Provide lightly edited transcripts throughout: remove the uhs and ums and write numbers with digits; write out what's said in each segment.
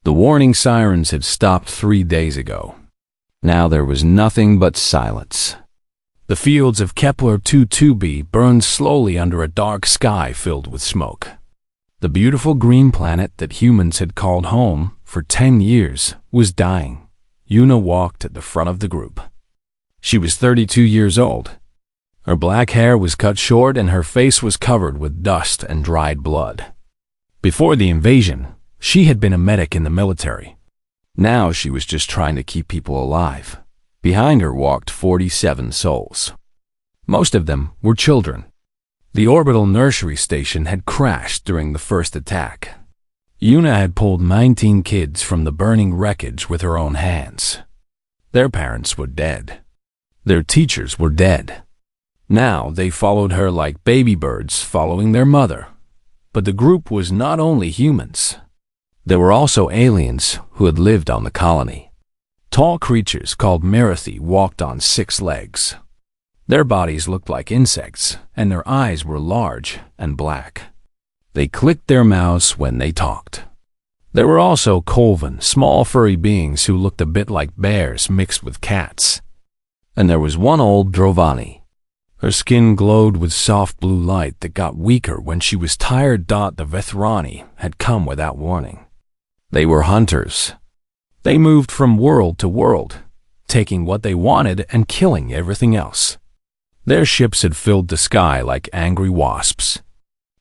The warning sirens had stopped 3 days ago. Now there was nothing but silence. The fields of Kepler 22b burned slowly under a dark sky filled with smoke. The beautiful green planet that humans had called home for 10 years was dying. Yuna walked at the front of the group. She was 32 years old. Her black hair was cut short and her face was covered with dust and dried blood. Before the invasion, she had been a medic in the military. Now she was just trying to keep people alive. Behind her walked 47 souls. Most of them were children. The orbital nursery station had crashed during the first attack. Yuna had pulled 19 kids from the burning wreckage with her own hands. Their parents were dead. Their teachers were dead. Now they followed her like baby birds following their mother. But the group was not only humans. There were also aliens who had lived on the colony. Tall creatures called Marathi walked on 6 legs. Their bodies looked like insects, and their eyes were large and black. They clicked their mouths when they talked. There were also Colvin, small furry beings who looked a bit like bears mixed with cats. And there was one old Drovani. Her skin glowed with soft blue light that got weaker when she was tired. The Vethrani had come without warning. They were hunters. They moved from world to world, taking what they wanted and killing everything else. Their ships had filled the sky like angry wasps.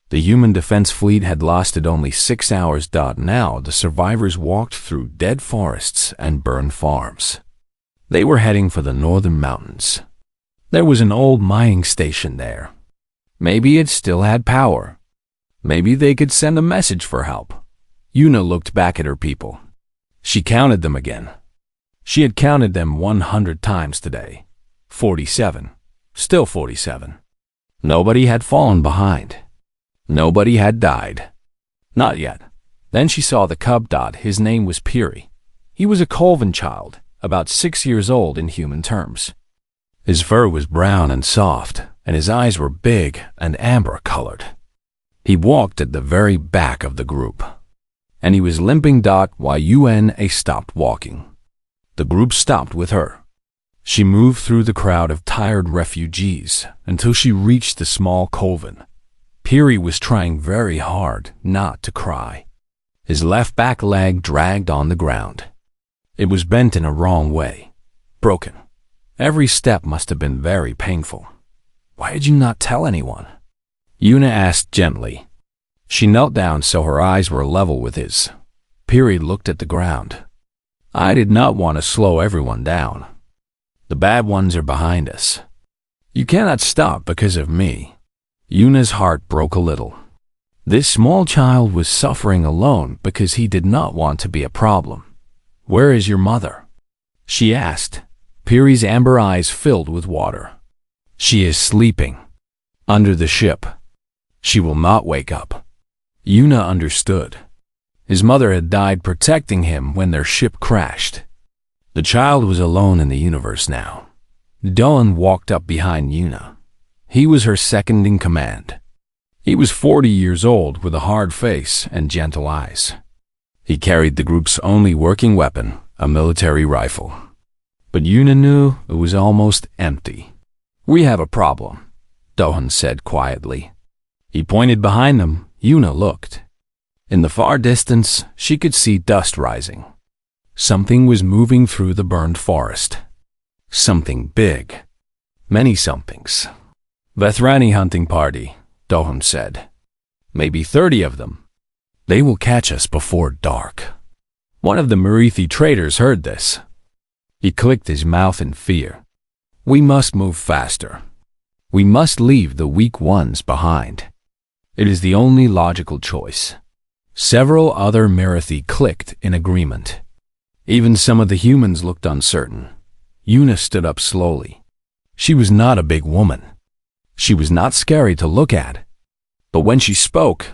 The human defense fleet had lasted only 6 hours. Now the survivors walked through dead forests and burned farms. They were heading for the northern mountains. There was an old mining station there. Maybe it still had power. Maybe they could send a message for help. Yuna looked back at her people. She counted them again. She had counted them 100 times today. 47. Still 47. Nobody had fallen behind. Nobody had died. Not yet. Then she saw the cub. His name was Piri. He was a Colvin child, about 6 years old in human terms. His fur was brown and soft, and his eyes were big and amber-colored. He walked at the very back of the group, and he was limping. While Yuna stopped walking. The group stopped with her. She moved through the crowd of tired refugees until she reached the small Colvin. Piri was trying very hard not to cry. His left back leg dragged on the ground. It was bent in a wrong way, broken. Every step must have been very painful. Why did you not tell anyone? Yuna asked gently. She knelt down so her eyes were level with his. Piri looked at the ground. I did not want to slow everyone down. The bad ones are behind us. You cannot stop because of me. Yuna's heart broke a little. This small child was suffering alone because he did not want to be a problem. Where is your mother? She asked. Piri's amber eyes filled with water. She is sleeping. Under the ship. She will not wake up. Yuna understood. His mother had died protecting him when their ship crashed. The child was alone in the universe now. Dolan walked up behind Yuna. He was her second in command. He was 40 years old with a hard face and gentle eyes. He carried the group's only working weapon, a military rifle. But Yuna knew it was almost empty. We have a problem, Dohan said quietly. He pointed behind them. Yuna looked. In the far distance, she could see dust rising. Something was moving through the burned forest. Something big. Many somethings. Vethrani hunting party, Dohan said. Maybe 30 of them. They will catch us before dark. One of the Marathi traders heard this. He clicked his mouth in fear. We must move faster. We must leave the weak ones behind. It is the only logical choice. Several other Marathi clicked in agreement. Even some of the humans looked uncertain. Yuna stood up slowly. She was not a big woman. She was not scary to look at. But when she spoke,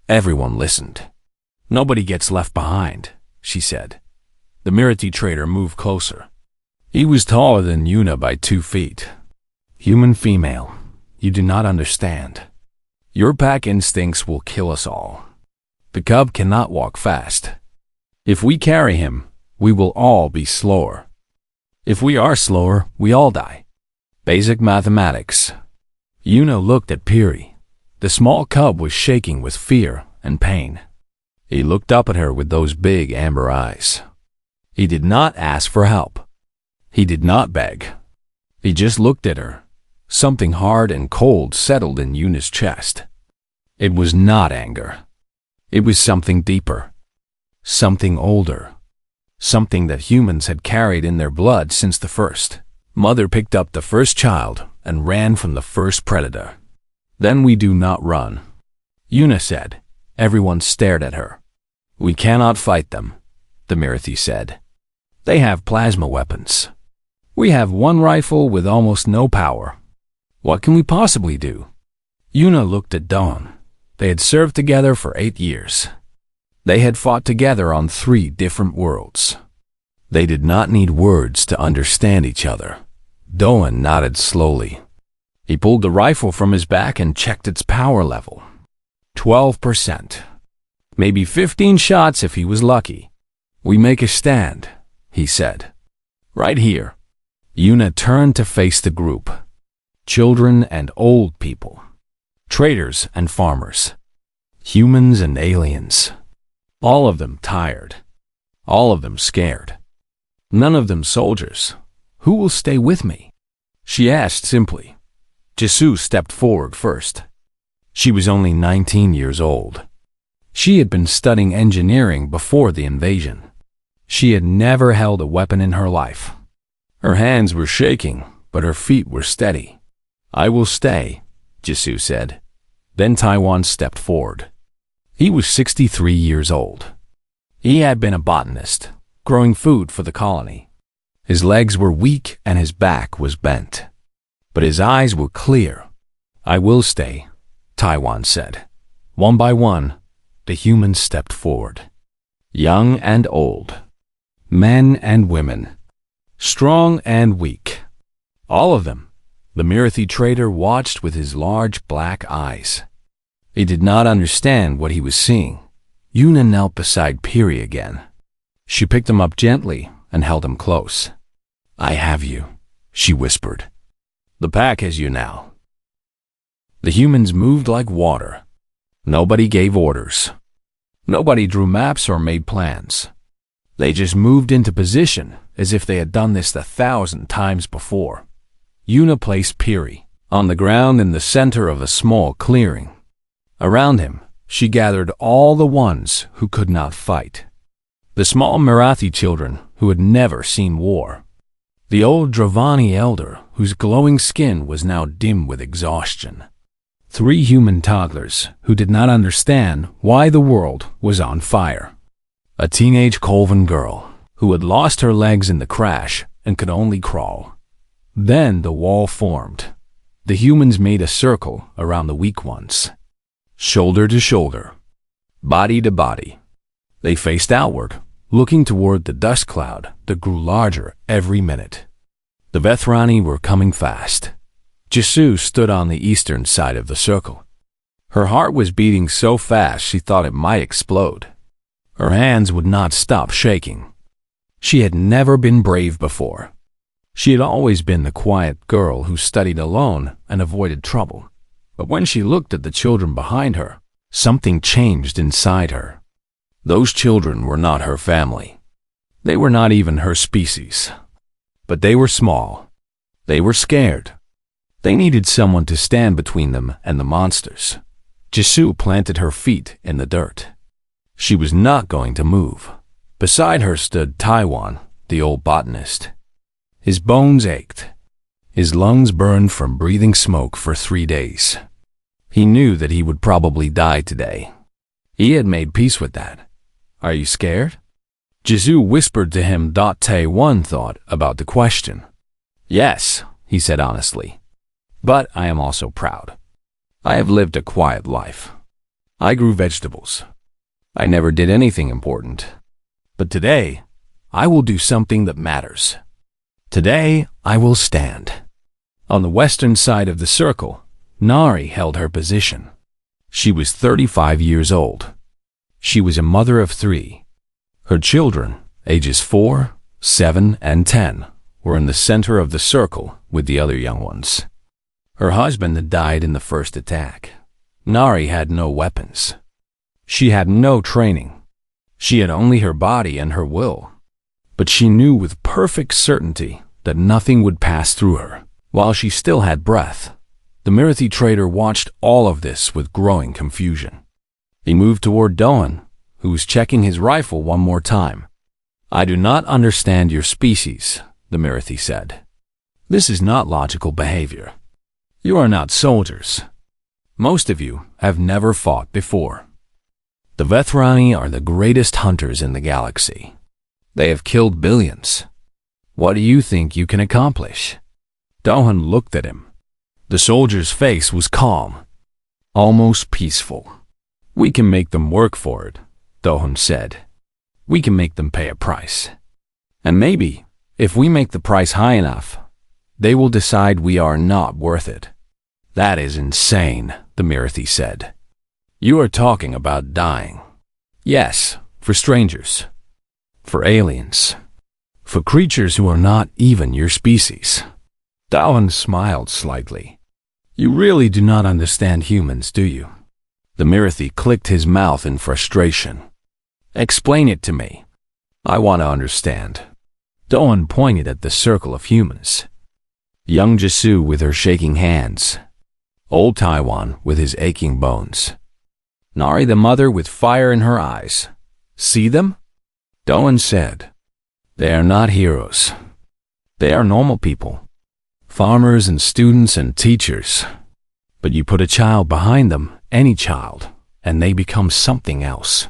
everyone listened. Nobody gets left behind, she said. The Marathi trader moved closer. He was taller than Yuna by 2 feet. Human female, you do not understand. Your pack instincts will kill us all. The cub cannot walk fast. If we carry him, we will all be slower. If we are slower, we all die. Basic mathematics. Yuna looked at Piri. The small cub was shaking with fear and pain. He looked up at her with those big amber eyes. He did not ask for help. He did not beg. He just looked at her. Something hard and cold settled in Yuna's chest. It was not anger. It was something deeper. Something older. Something that humans had carried in their blood since the first. Mother picked up the first child and ran from the first predator. Then we do not run. Yuna said. Everyone stared at her. We cannot fight them, the Mirathi said. They have plasma weapons. We have one rifle with almost no power. What can we possibly do? Yuna looked at Dawn. They had served together for 8 years. They had fought together on 3 different worlds. They did not need words to understand each other. Doan nodded slowly. He pulled the rifle from his back and checked its power level. 12%. Maybe 15 shots if he was lucky. We make a stand, he said. Right here. Yuna turned to face the group. Children and old people. Traders and farmers. Humans and aliens. All of them tired. All of them scared. None of them soldiers. Who will stay with me? She asked simply. Jisoo stepped forward first. She was only 19 years old. She had been studying engineering before the invasion. She had never held a weapon in her life. Her hands were shaking, but her feet were steady. I will stay, Jisoo said. Then Taiwan stepped forward. He was 63 years old. He had been a botanist, growing food for the colony. His legs were weak and his back was bent. But his eyes were clear. I will stay, Taiwan said. One by one, the humans stepped forward. Young and old. Men and women. Strong and weak. All of them. The Mirathi trader watched with his large black eyes. He did not understand what he was seeing. Yuna knelt beside Piri again. She picked him up gently and held him close. I have you, she whispered. The pack has you now. The humans moved like water. Nobody gave orders. Nobody drew maps or made plans. They just moved into position as if they had done this 1,000 times before. Yuna placed Piri on the ground in the center of a small clearing. Around him, she gathered all the ones who could not fight. The small Marathi children who had never seen war. The old Dravani elder whose glowing skin was now dim with exhaustion. 3 human toddlers who did not understand why the world was on fire. A teenage Colvin girl who had lost her legs in the crash and could only crawl. Then the wall formed. The humans made a circle around the weak ones. Shoulder to shoulder. Body to body. They faced outward, looking toward the dust cloud that grew larger every minute. The Vethrani were coming fast. Jisoo stood on the eastern side of the circle. Her heart was beating so fast she thought it might explode. Her hands would not stop shaking. She had never been brave before. She had always been the quiet girl who studied alone and avoided trouble. But when she looked at the children behind her, something changed inside her. Those children were not her family. They were not even her species. But they were small. They were scared. They needed someone to stand between them and the monsters. Jisoo planted her feet in the dirt. She was not going to move. Beside her stood Taiwan, the old botanist. His bones ached. His lungs burned from breathing smoke for 3 days. He knew that he would probably die today. He had made peace with that. Are you scared? Jisoo whispered to him. Taiwan thought about the question. Yes, he said honestly. But I am also proud. I have lived a quiet life. I grew vegetables. I never did anything important. But today, I will do something that matters. Today, I will stand. On the western side of the circle, Nari held her position. She was 35 years old. She was a mother of 3. Her children, ages 4, 7, and 10, were in the center of the circle with the other young ones. Her husband had died in the first attack. Nari had no weapons. She had no training. She had only her body and her will. But she knew with perfect certainty that nothing would pass through her. While she still had breath, the Mirathi trader watched all of this with growing confusion. He moved toward Doan, who was checking his rifle one more time. "I do not understand your species," the Mirathi said. "This is not logical behavior. You are not soldiers. Most of you have never fought before. The Vethrani are the greatest hunters in the galaxy. They have killed billions. What do you think you can accomplish?" Dohan looked at him. The soldier's face was calm, almost peaceful. "We can make them work for it," Dohan said. "We can make them pay a price. And maybe, if we make the price high enough, they will decide we are not worth it." "That is insane," the Mirathi said. "You are talking about dying." "Yes, for strangers. For aliens. For creatures who are not even your species." Dowan smiled slightly. "You really do not understand humans, do you?" The Mirathi clicked his mouth in frustration. "Explain it to me. I want to understand." Doan pointed at the circle of humans. Young Jesu with her shaking hands. Old Taiwan with his aching bones. Nari the mother with fire in her eyes. "See them?" Doan said. "They are not heroes. They are normal people. Farmers and students and teachers. But you put a child behind them, any child, and they become something else.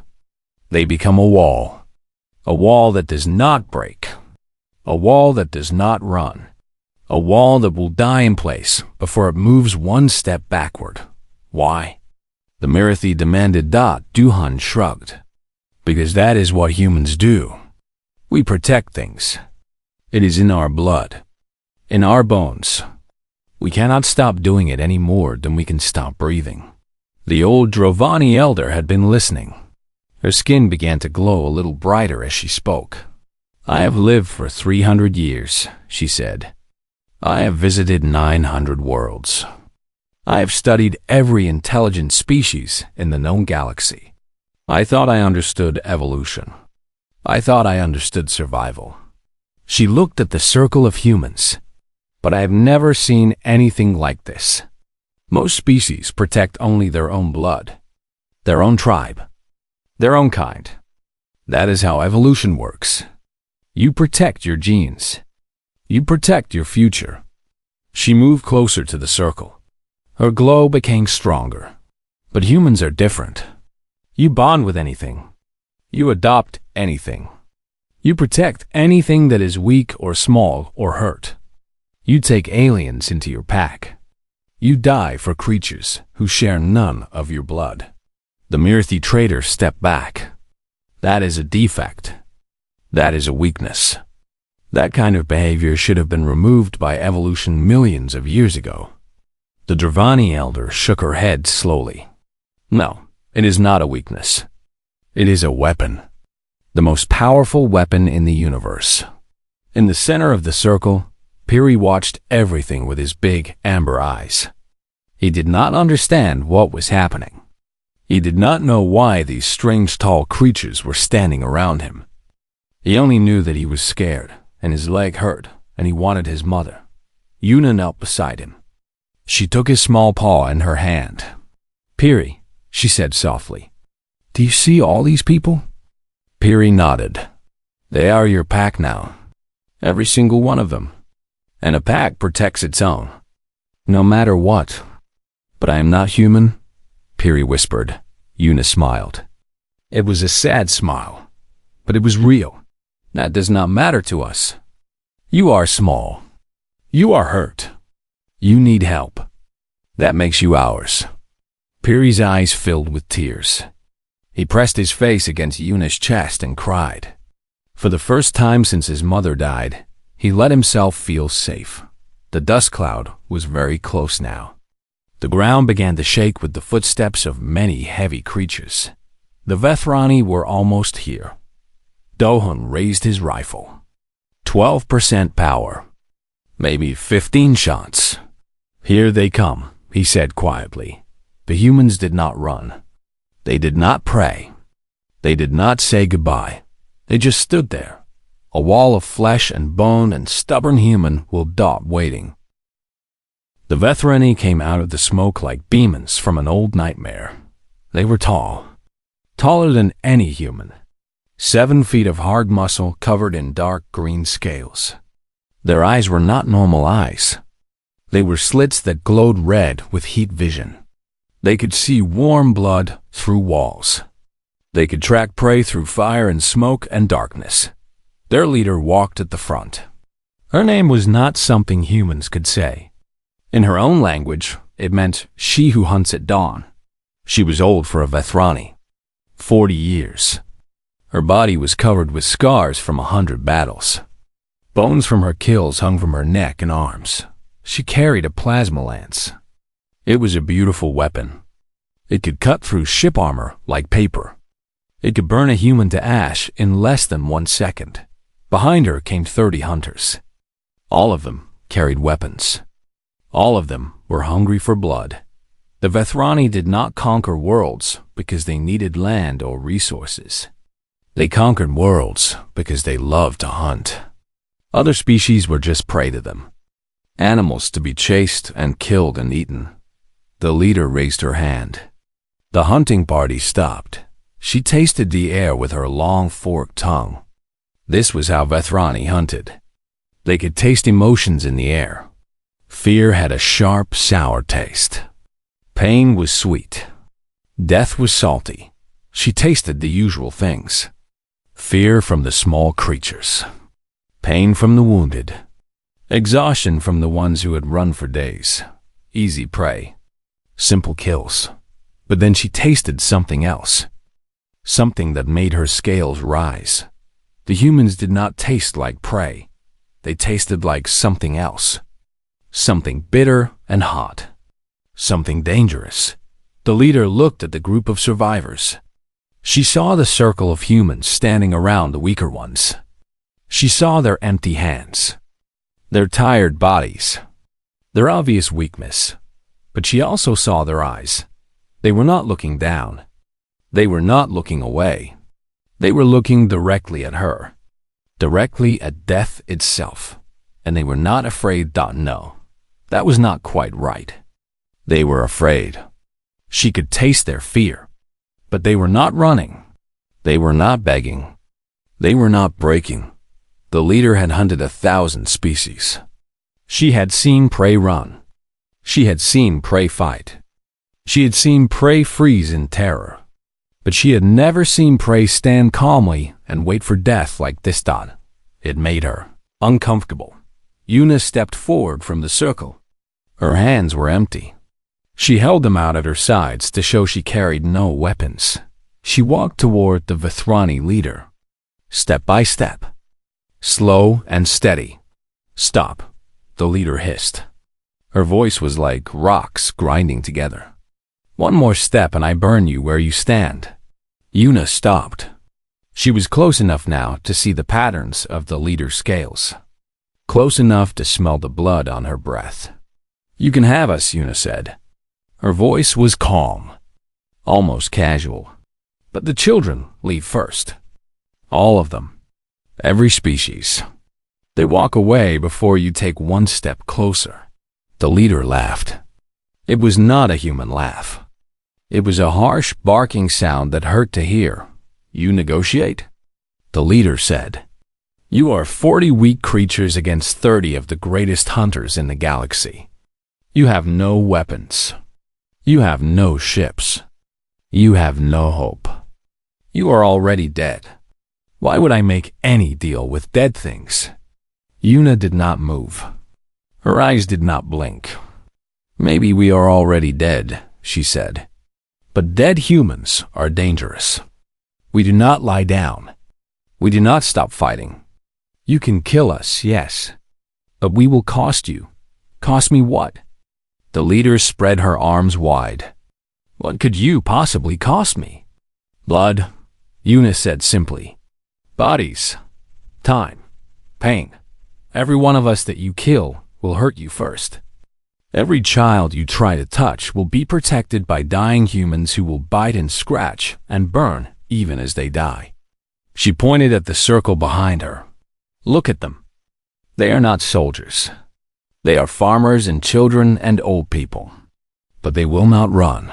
They become a wall. A wall that does not break. A wall that does not run. A wall that will die in place before it moves one step backward. Why?" The Mirathi demanded. Duhan shrugged. "Because that is what humans do. We protect things. It is in our blood. In our bones. We cannot stop doing it any more than we can stop breathing." The old Drovani elder had been listening. Her skin began to glow a little brighter as she spoke. "I have lived for 300 years, she said. "I have visited 900 worlds. I have studied every intelligent species in the known galaxy. I thought I understood evolution. I thought I understood survival." She looked at the circle of humans. "But I have never seen anything like this. Most species protect only their own blood, their own tribe, their own kind. That is how evolution works. You protect your genes. You protect your future." She moved closer to the circle. Her glow became stronger. "But humans are different. You bond with anything. You adopt anything. You protect anything that is weak or small or hurt. You take aliens into your pack. You die for creatures who share none of your blood." The Mirathi trader stepped back. "That is a defect. That is a weakness. That kind of behavior should have been removed by evolution millions of years ago." The Dravani elder shook her head slowly. "No, it is not a weakness. It is a weapon. The most powerful weapon in the universe." In the center of the circle, Piri watched everything with his big amber eyes. He did not understand what was happening. He did not know why these strange tall creatures were standing around him. He only knew that he was scared, and his leg hurt, and he wanted his mother. Yuna knelt beside him. She took his small paw in her hand. "Piri," she said softly, "do you see all these people?" Piri nodded. "They are your pack now. Every single one of them. And a pack protects its own. No matter what." "But I am not human," Piri whispered. Yuna smiled. It was a sad smile, but it was real. "That does not matter to us. You are small. You are hurt. You need help. That makes you ours." Piri's eyes filled with tears. He pressed his face against Yuna's chest and cried. For the first time since his mother died, he let himself feel safe. The dust cloud was very close now. The ground began to shake with the footsteps of many heavy creatures. The Vethrani were almost here. Dohun raised his rifle. 12% power. Maybe 15 shots. Here they come, he said quietly. The humans did not run. They did not pray. They did not say goodbye. They just stood there. A wall of flesh and bone and stubborn human will dot waiting. The Vethrani came out of the smoke like demons from an old nightmare. They were tall. Taller than any human. 7 feet of hard muscle covered in dark green scales. Their eyes were not normal eyes. They were slits that glowed red with heat vision. They could see warm blood through walls. They could track prey through fire and smoke and darkness. Their leader walked at the front. Her name was not something humans could say. In her own language, it meant she who hunts at dawn. She was old for a Vethrani. 40 years. Her body was covered with scars from 100 battles. Bones from her kills hung from her neck and arms. She carried a plasma lance. It was a beautiful weapon. It could cut through ship armor like paper. It could burn a human to ash in less than 1 second. Behind her came 30 hunters. All of them carried weapons. All of them were hungry for blood. The Vethrani did not conquer worlds because they needed land or resources. They conquered worlds because they loved to hunt. Other species were just prey to them. Animals to be chased and killed and eaten. The leader raised her hand. The hunting party stopped. She tasted the air with her long forked tongue. This was how Vethrani hunted. They could taste emotions in the air. Fear had a sharp, sour taste. Pain was sweet. Death was salty. She tasted the usual things. Fear from the small creatures. Pain from the wounded. Exhaustion from the ones who had run for days. Easy prey. Simple kills. But then she tasted something else. Something that made her scales rise. The humans did not taste like prey. They tasted like something else. Something bitter and hot. Something dangerous. The leader looked at the group of survivors. She saw the circle of humans standing around the weaker ones. She saw their empty hands, their tired bodies, their obvious weakness. But she also saw their eyes. They were not looking down. They were not looking away. They were looking directly at her, directly at death itself. And they were not afraid. No, that was not quite right. They were afraid. She could taste their fear. But they were not running. They were not begging. They were not breaking. The leader had hunted 1,000 species. She had seen prey run. She had seen prey fight. She had seen prey freeze in terror. But she had never seen prey stand calmly and wait for death like this. It made her uncomfortable. Yuna stepped forward from the circle. Her hands were empty. She held them out at her sides to show she carried no weapons. She walked toward the Vethrani leader. Step by step. Slow and steady. Stop, the leader hissed. Her voice was like rocks grinding together. One more step and I burn you where you stand. Yuna stopped. She was close enough now to see the patterns of the leader's scales. Close enough to smell the blood on her breath. You can have us, Yuna said. Her voice was calm, almost casual. But the children leave first. All of them. Every species. They walk away before you take one step closer. The leader laughed. It was not a human laugh. It was a harsh, barking sound that hurt to hear. You negotiate? The leader said. You are 40 weak creatures against 30 of the greatest hunters in the galaxy. You have no weapons. You have no ships. You have no hope. You are already dead. Why would I make any deal with dead things? Yuna did not move. Her eyes did not blink. Maybe we are already dead, she said. But dead humans are dangerous. We do not lie down. We do not stop fighting. You can kill us, yes. But we will cost you. Cost me what? The leader spread her arms wide. What could you possibly cost me? Blood, Yuna said simply. Bodies, time, pain. Every one of us that you kill will hurt you first. Every child you try to touch will be protected by dying humans who will bite and scratch and burn even as they die. She pointed at the circle behind her. Look at them. They are not soldiers. They are farmers and children and old people. But they will not run.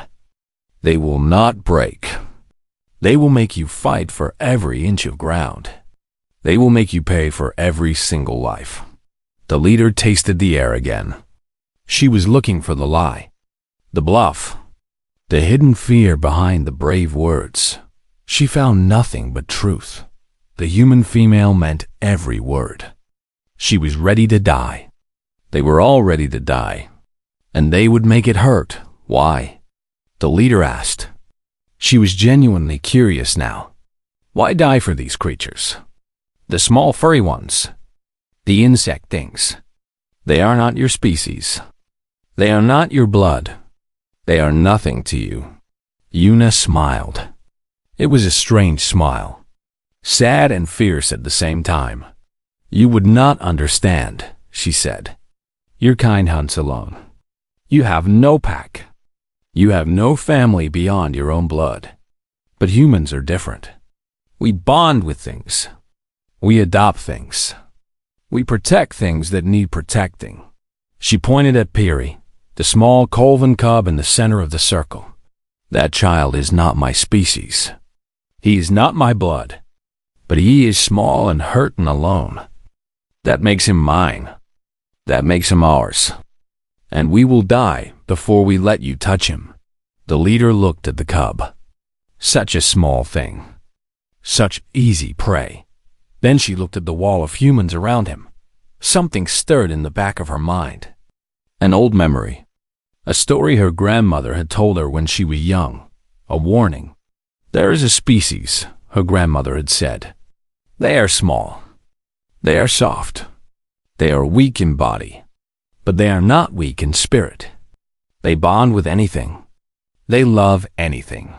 They will not break. They will make you fight for every inch of ground. They will make you pay for every single life. The leader tasted the air again. She was looking for the lie, the bluff, the hidden fear behind the brave words. She found nothing but truth. The human female meant every word. She was ready to die. They were all ready to die. And they would make it hurt. Why? The leader asked. She was genuinely curious now. Why die for these creatures? The small furry ones. The insect things. They are not your species. They are not your blood. They are nothing to you. Yuna smiled. It was a strange smile. Sad and fierce at the same time. You would not understand, she said. Your kind hunts alone. You have no pack. You have no family beyond your own blood. But humans are different. We bond with things. We adopt things. We protect things that need protecting. She pointed at Piri, the small Colvin cub in the center of the circle. That child is not my species. He is not my blood. But he is small and hurt and alone. That makes him mine. That makes him ours. And we will die before we let you touch him. The leader looked at the cub. Such a small thing. Such easy prey. Then she looked at the wall of humans around him. Something stirred in the back of her mind. An old memory. A story her grandmother had told her when she was young. A warning. There is a species, her grandmother had said. They are small. They are soft. They are weak in body. But they are not weak in spirit. They bond with anything. They love anything.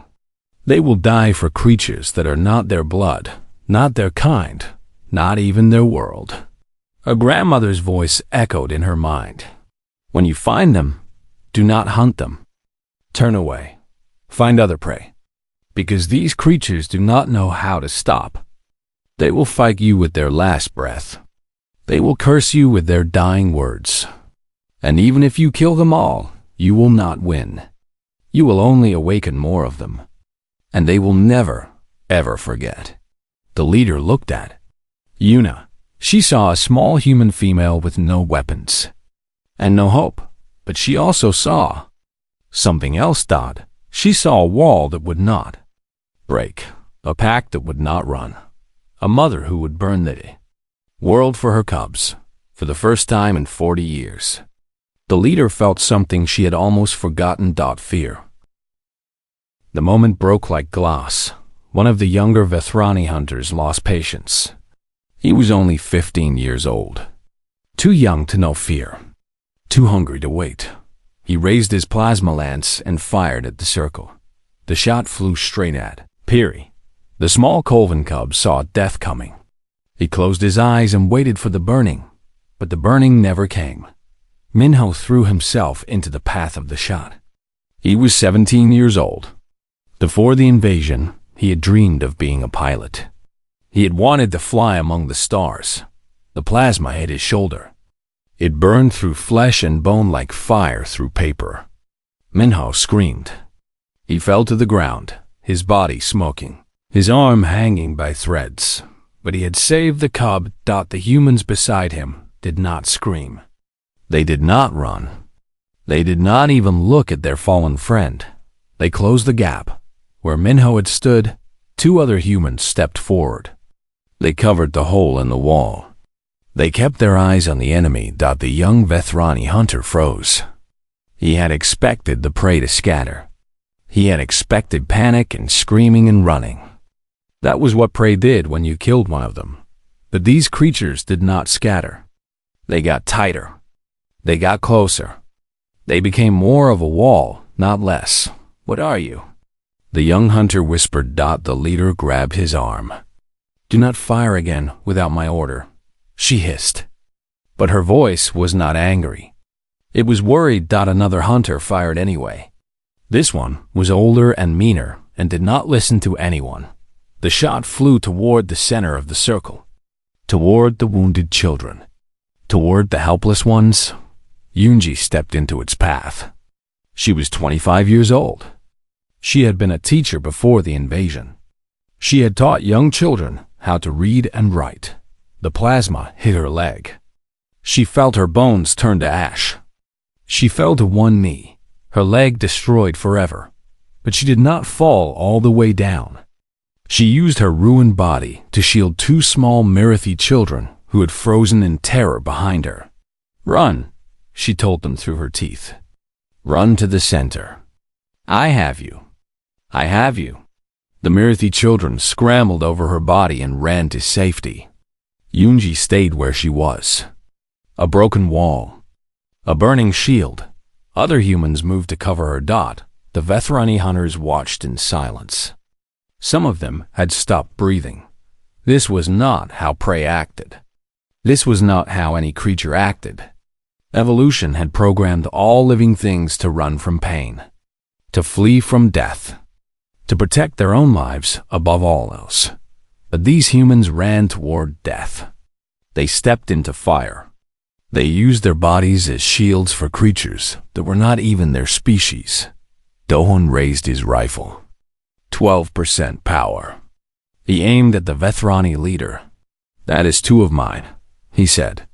They will die for creatures that are not their blood, not their kind, not even their world. Her grandmother's voice echoed in her mind. When you find them, do not hunt them. Turn away. Find other prey. Because these creatures do not know how to stop. They will fight you with their last breath. They will curse you with their dying words. And even if you kill them all, you will not win. You will only awaken more of them. And they will never, ever forget. The leader looked at Yuna. She saw a small human female with no weapons. And no hope. But she also saw something else, Dodd. She saw a wall that would not break. A pack that would not run. A mother who would burn the world for her cubs. For the first time in 40 years. The leader felt something she had almost forgotten. Fear. The moment broke like glass. One of the younger Vethrani hunters lost patience. He was only 15 years old. Too young to know fear. Too hungry to wait. He raised his plasma lance and fired at the circle. The shot flew straight at Piri. The small Colvin cub saw death coming. He closed his eyes and waited for the burning. But the burning never came. Minho threw himself into the path of the shot. He was 17 years old. Before the invasion, he had dreamed of being a pilot. He had wanted to fly among the stars. The plasma hit his shoulder. It burned through flesh and bone like fire through paper. Minho screamed. He fell to the ground, his body smoking, his arm hanging by threads. But he had saved the cub. The humans beside him did not scream. They did not run. They did not even look at their fallen friend. They closed the gap. Where Minho had stood, two other humans stepped forward. They covered the hole in the wall. They kept their eyes on the enemy. The young Vethrani hunter froze. He had expected the prey to scatter. He had expected panic and screaming and running. That was what prey did when you killed one of them. But these creatures did not scatter. They got tighter. They got closer. They became more of a wall, not less. What are you? The young hunter whispered. The leader grabbed his arm. "Do not fire again without my order," she hissed. But her voice was not angry. It was worried that another hunter fired anyway. This one was older and meaner and did not listen to anyone. The shot flew toward the center of the circle, toward the wounded children, toward the helpless ones. Yunji stepped into its path. She was 25 years old. She had been a teacher before the invasion. She had taught young children how to read and write. The plasma hit her leg. She felt her bones turn to ash. She fell to one knee, her leg destroyed forever. But she did not fall all the way down. She used her ruined body to shield two small Marathi children who had frozen in terror behind her. "Run," she told them through her teeth. "Run to the center. I have you. I have you." The Marathi children scrambled over her body and ran to safety. Yunji stayed where she was. A broken wall. A burning shield. Other humans moved to cover her dot. The Vethrani hunters watched in silence. Some of them had stopped breathing. This was not how prey acted. This was not how any creature acted. Evolution had programmed all living things to run from pain, to flee from death, to protect their own lives above all else. But these humans ran toward death. They stepped into fire. They used their bodies as shields for creatures that were not even their species. Dohun raised his rifle. 12% power. He aimed at the Vethrani leader. "That is two of mine," he said.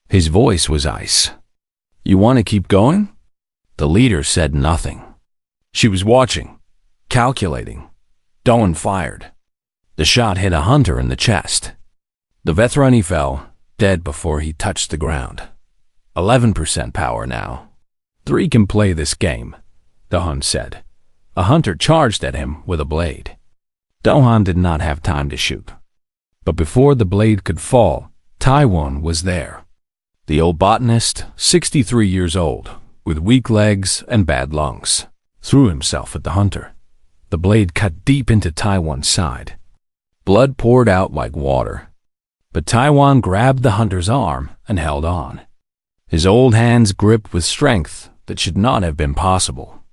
His voice was ice. "You want to keep going?" The leader said nothing. She was watching, calculating. Dohun fired. The shot hit a hunter in the chest. The Vethrani fell, dead before he touched the ground. 11% power now. "Three can play this game," Dohun said. A hunter charged at him with a blade. Dohun did not have time to shoot. But before the blade could fall, Taiwan was there. The old botanist, 63 years old, with weak legs and bad lungs, threw himself at the hunter. The blade cut deep into Taiwan's side. Blood poured out like water. But Taiwan grabbed the hunter's arm and held on. His old hands gripped with strength that should not have been possible.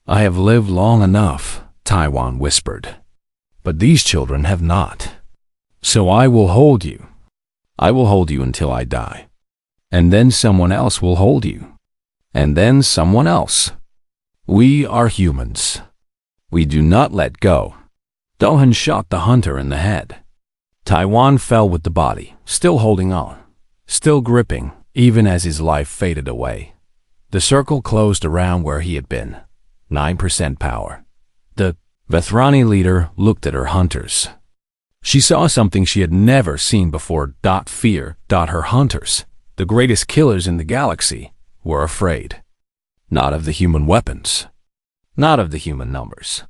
"I have lived long enough," Taiwan whispered. "But these children have not. So I will hold you. I will hold you until I die. And then someone else will hold you. And then someone else. We are humans. We do not let go." Dohun shot the hunter in the head. Taiwan fell with the body, still holding on, still gripping, even as his life faded away. The circle closed around where he had been. 9% power. The Vethrani leader looked at her hunters. She saw something she had never seen before. Fear. Her hunters, the greatest killers in the galaxy, were afraid. Not of the human weapons, not of the human numbers,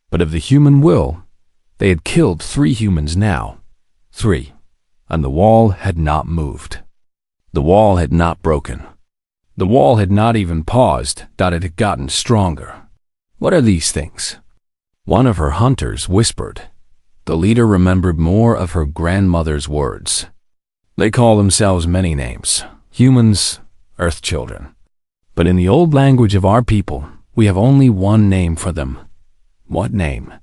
but of the human will. They had killed 3 humans now. 3. And the wall had not moved. The wall had not broken. The wall had not even paused. It had gotten stronger. "What are these things?" One of her hunters whispered. The leader remembered more of her grandmother's words. "They call themselves many names. Humans, Earth children. But in the old language of our people, we have only one name for them." "What name?"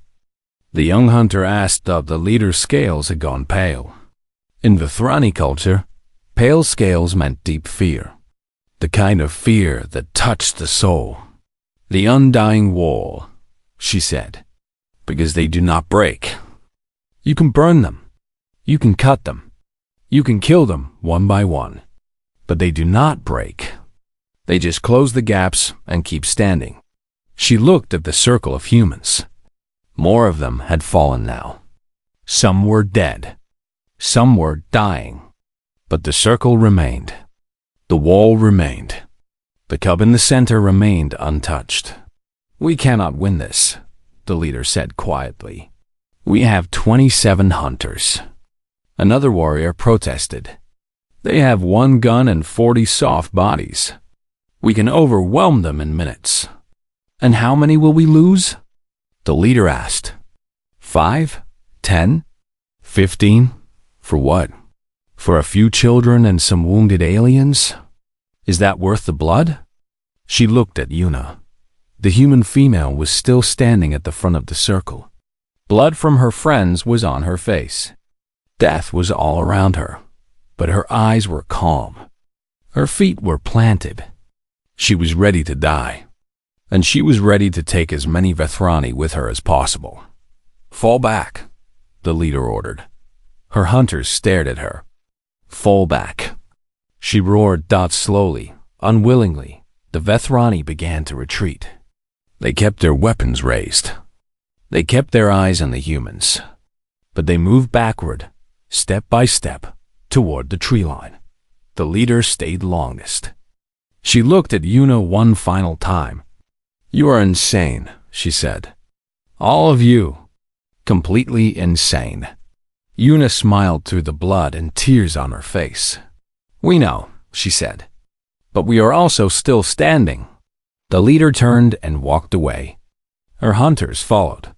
The young hunter asked. The leader's scales had gone pale. In Vethrani culture, pale scales meant deep fear. The kind of fear that touched the soul. "The undying wall," she said, "because they do not break. You can burn them. You can cut them. You can kill them one by one. But they do not break. They just close the gaps and keep standing." She looked at the circle of humans. More of them had fallen now. Some were dead. Some were dying. But the circle remained. The wall remained. The cub in the center remained untouched. "We cannot win this," the leader said quietly. "We have 27 hunters." Another warrior protested. "They have 1 gun and 40 soft bodies. We can overwhelm them in minutes." "And how many will we lose?" The leader asked. 5? 10? 15? For what? For a few children and some wounded aliens? Is that worth the blood? She looked at Yuna. The human female was still standing at the front of the circle. Blood from her friends was on her face. Death was all around her, but her eyes were calm. Her feet were planted. She was ready to die, and she was ready to take as many Vethrani with her as possible. Fall back, the leader ordered. Her hunters stared at her. Fall back. She roared. Slowly, unwillingly, the Vethrani began to retreat. They kept their weapons raised. They kept their eyes on the humans, but they moved backward, step by step, toward the tree line. The leader stayed longest. She looked at Yuna one final time. "You are insane," she said. "All of you. Completely insane." Yuna smiled through the blood and tears on her face. "We know," she said. "But we are also still standing." The leader turned and walked away. Her hunters followed.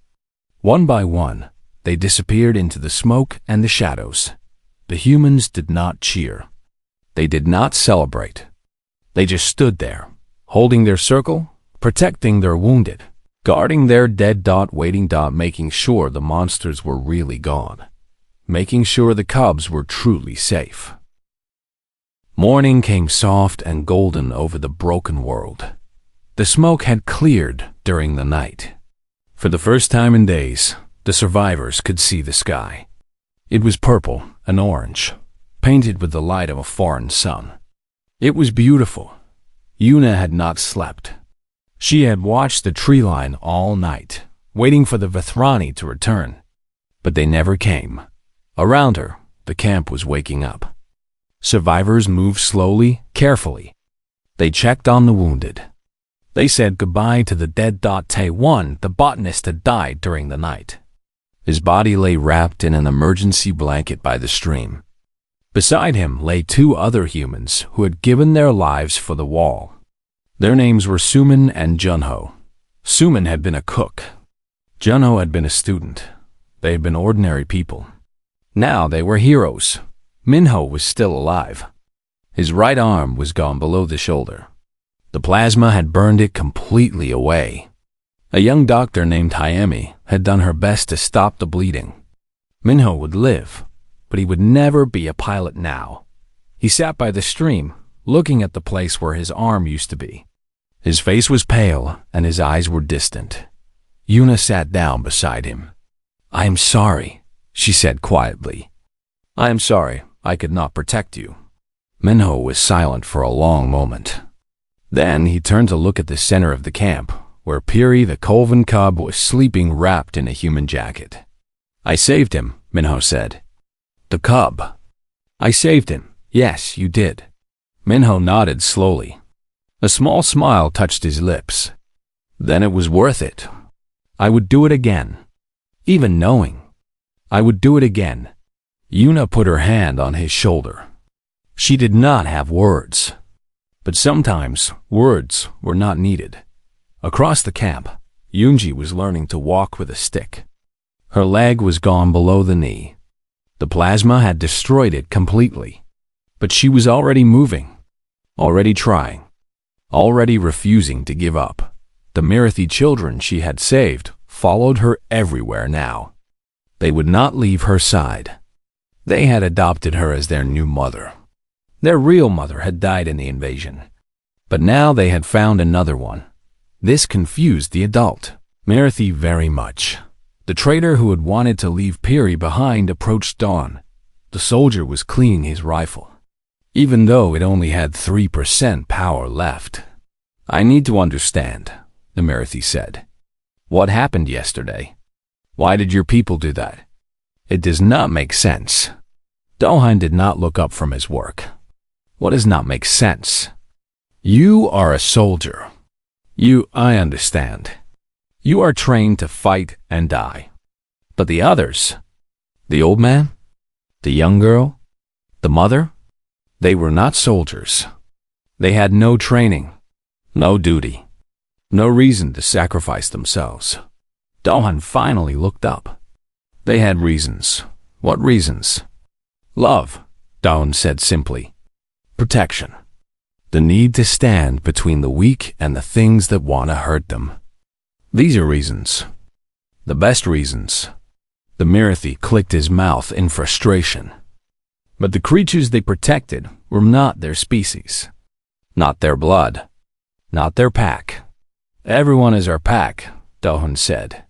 One by one, they disappeared into the smoke and the shadows. The humans did not cheer. They did not celebrate. They just stood there, holding their circle, protecting their wounded, guarding their dead. Waiting. Making sure the monsters were really gone. Making sure the cubs were truly safe. Morning came soft and golden over the broken world. The smoke had cleared during the night. For the first time in days, the survivors could see the sky. It was purple and orange, painted with the light of a foreign sun. It was beautiful. Yuna had not slept. She had watched the tree line all night, waiting for the Vethrani to return. But they never came. Around her, the camp was waking up. Survivors moved slowly, carefully. They checked on the wounded. They said goodbye to the dead. Tae-1, the botanist, had died during the night. His body lay wrapped in an emergency blanket by the stream. Beside him lay two other humans who had given their lives for the wall. Their names were Sumin and Junho. Sumin had been a cook. Junho had been a student. They had been ordinary people. Now they were heroes. Minho was still alive. His right arm was gone below the shoulder. The plasma had burned it completely away. A young doctor named Hayami had done her best to stop the bleeding. Minho would live, but he would never be a pilot now. He sat by the stream, looking at the place where his arm used to be. His face was pale and his eyes were distant. Yuna sat down beside him. "I am sorry," she said quietly. "I am sorry I could not protect you." Minho was silent for a long moment. Then he turned to look at the center of the camp, where Piri the Colvin cub was sleeping wrapped in a human jacket. "I saved him," Minho said. "The cub." "I saved him. Yes, you did." Minho nodded slowly. A small smile touched his lips. "Then it was worth it. I would do it again. Even knowing. I would do it again." Yuna put her hand on his shoulder. She did not have words. But sometimes words were not needed. Across the camp, Yoonji was learning to walk with a stick. Her leg was gone below the knee. The plasma had destroyed it completely. But she was already moving, already trying, already refusing to give up. The Mirathi children she had saved followed her everywhere now. They would not leave her side. They had adopted her as their new mother. Their real mother had died in the invasion. But now they had found another one. This confused the adult Mirathi very much. The traitor who had wanted to leave Piri behind approached Dawn. The soldier was cleaning his rifle, even though it only had 3% power left. "I need to understand," the Mirathi said. "What happened yesterday? Why did your people do that? It does not make sense." Dohan did not look up from his work. "What does not make sense? You are a soldier. I understand. You are trained to fight and die. But the others, the old man, the young girl, the mother, they were not soldiers. They had no training, no duty, no reason to sacrifice themselves." Dohan finally looked up. "They had reasons. What reasons? Love, Dawn said simply. Protection. The need to stand between the weak and the things that want to hurt them. These are reasons. The best reasons. The Mirathi clicked his mouth in frustration. But the creatures they protected were not their species. Not their blood. Not their pack. Everyone is our pack, Dawn said.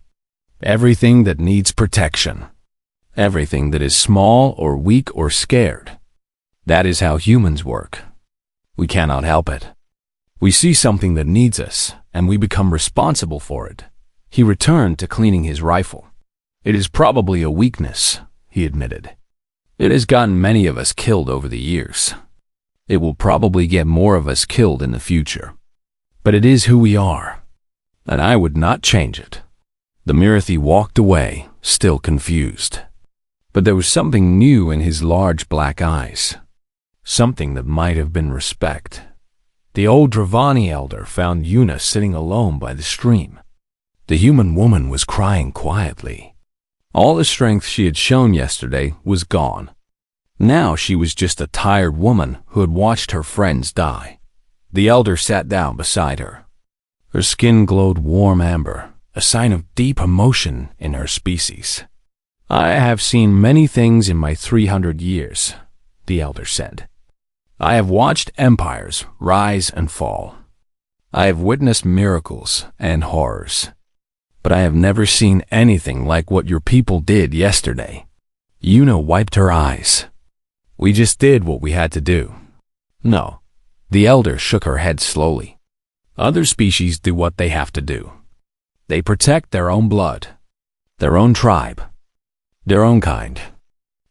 Everything that needs protection. Everything that is small or weak or scared. That is how humans work. We cannot help it. We see something that needs us, and we become responsible for it. He returned to cleaning his rifle. It is probably a weakness, he admitted. It has gotten many of us killed over the years. It will probably get more of us killed in the future. But it is who we are, and I would not change it. The Mirathi walked away, still confused. But there was something new in his large black eyes. Something that might have been respect. The old Dravani elder found Yuna sitting alone by the stream. The human woman was crying quietly. All the strength she had shown yesterday was gone. Now she was just a tired woman who had watched her friends die. The elder sat down beside her. Her skin glowed warm amber, a sign of deep emotion in her species. I have seen many things in my 300 years, the elder said. I have watched empires rise and fall. I have witnessed miracles and horrors. But I have never seen anything like what your people did yesterday. Yuna wiped her eyes. We just did what we had to do. No. The elder shook her head slowly. Other species do what they have to do. They protect their own blood, their own tribe, their own kind.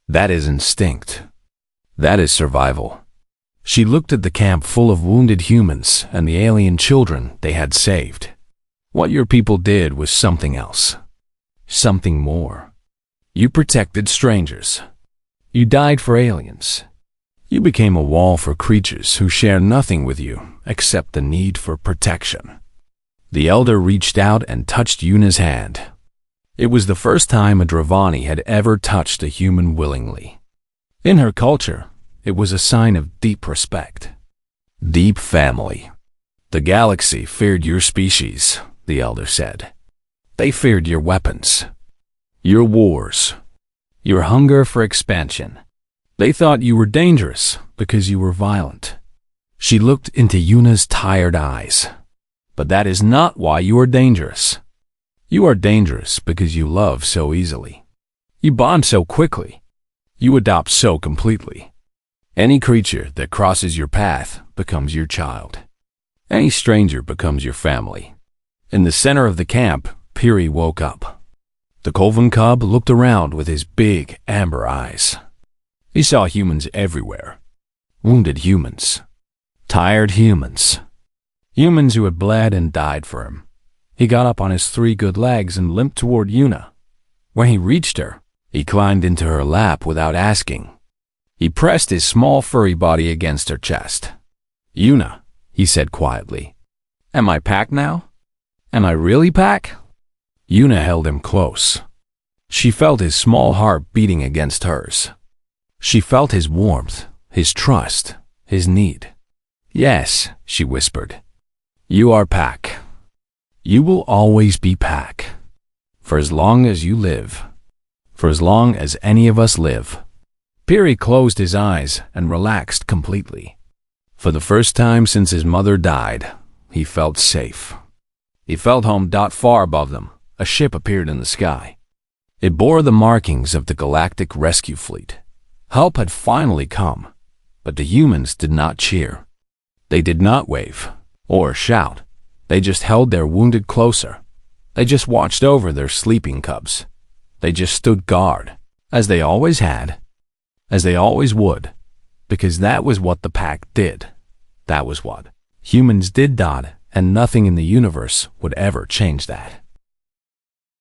That is instinct. That is survival. She looked at the camp full of wounded humans and the alien children they had saved. What your people did was something else. Something more. You protected strangers. You died for aliens. You became a wall for creatures who share nothing with you except the need for protection. The elder reached out and touched Yuna's hand. It was the first time a Dravani had ever touched a human willingly. In her culture, it was a sign of deep respect. Deep family. The galaxy feared your species, the elder said. They feared your weapons, your wars, your hunger for expansion. They thought you were dangerous because you were violent. She looked into Yuna's tired eyes. But that is not why you are dangerous. You are dangerous because you love so easily. You bond so quickly. You adopt so completely. Any creature that crosses your path becomes your child. Any stranger becomes your family. In the center of the camp, Piri woke up. The Colvin cub looked around with his big, amber eyes. He saw humans everywhere. Wounded humans. Tired humans. Humans who had bled and died for him. He got up on his 3 good legs and limped toward Yuna. When he reached her, he climbed into her lap without asking. He pressed his small furry body against her chest. Yuna, he said quietly. Am I packed now? Am I really packed? Yuna held him close. She felt his small heart beating against hers. She felt his warmth, his trust, his need. Yes, she whispered. You are pack. You will always be pack. For as long as you live. For as long as any of us live. Piri closed his eyes and relaxed completely. For the first time since his mother died, he felt safe. He felt home. Far above them, a ship appeared in the sky. It bore the markings of the Galactic Rescue Fleet. Help had finally come, but the humans did not cheer. They did not wave or shout. They just held their wounded closer. They just watched over their sleeping cubs. They just stood guard, as they always had, as they always would, because that was what the pack did. That was what humans did, and nothing in the universe would ever change that.